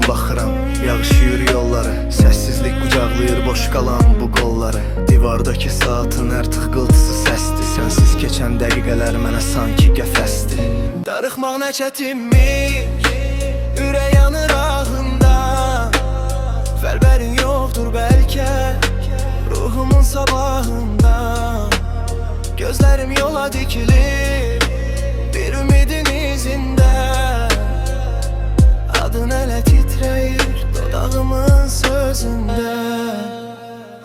baxıram, yağışıyır yolları. Səssizlik qucaqlayır boş qalan bu qolları. Divardakı saatın hər tıqqıltısı səsdir. Sənsiz keçən dəqiqələr mənə sanki qəfəsdir. Darıxmaq nə çətinmiş, ürək yanır ağından. Fəlbərin yoxdur bəlkə ruhumun sabahından. Gözlərim yola dikilir bir ümidin izində. Adın hələ titrəyir dodağımın sözündə.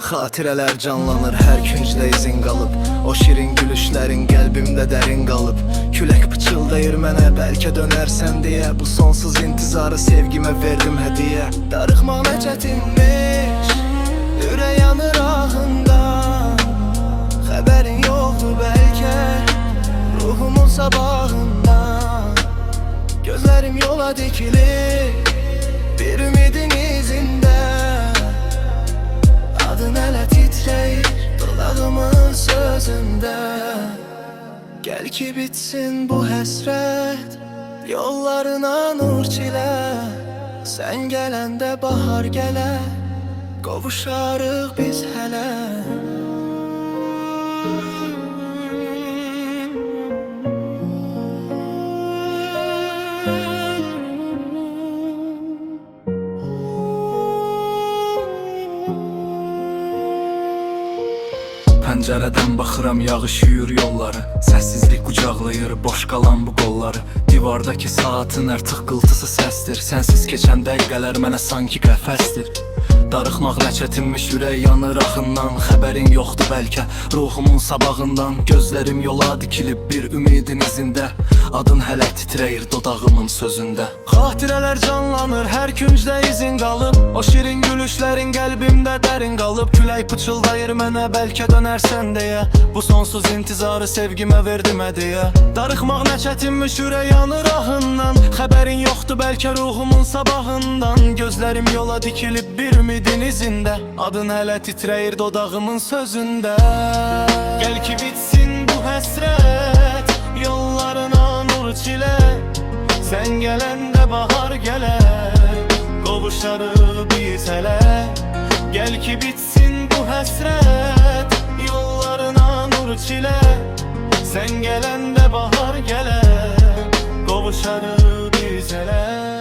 Xatirələr canlanır, hər küncdə izin qalıb. O şirin gülüşlərin qəlbimdə dərin qalıb. Külək pıçıldayır mənə, bəlkə dönərsən deyə. Bu sonsuz intizarı sevgimə verdim hədiyyə. Darıxmaq nə çətinmiş, ürək yanır ahından. Xəbərin yoxdur bəlkə ruhumun sabahından. Gözlərim yola dikilir bir ümidin izində. Adın hələ titrəyir dodağımın sözündə. Gəl ki bitsin bu həsrət, yollarına nur çilə. Sən gələndə bahar gələr, qovuşarıq biz hələ. Pəncərədən baxıram, yağış yuyur yolları. Səssizlik qucaqlayır boş qalan bu qolları. Divardakı saatın hər tıqqıltısı səsdir. Sənsiz keçən dəqiqələr mənə sanki qəfəsdir. Darıxmaq nə çətinmiş, ürək yanır axından. Xəbərin yoxdur bəlkə ruhumun sabahından. Gözlərim yola dikilib bir ümidin izində. Adın hələ titrəyir dodağımın sözündə. Xatirələr canlanır, hər küncdə izin qalıb. O şirin gülüşlərin qəlbimdə dərin qalıb. Külək pıçıldayır mənə, bəlkə dönərsən deyə. Bu sonsuz intizarı sevgimə verdim hədiyyə. Darıxmaq nə çətinmiş, ürək yanır ahından. Xəbərin yoxdur bəlkə ruhumun sabahından. Gözlərim yola dikilib bir ümidin izində. Adın hələ titrəyir dodağımın sözündə. Gəl ki bitsin bu həsrət, yollarına nur çilə. Sən gələndə bahar gələr, qovuşarıq biz hələ. Gəl ki bitsin bu həsrət, yollarına nur çilə. Sən gələndə bahar gələr, qovuşarıq biz hələ.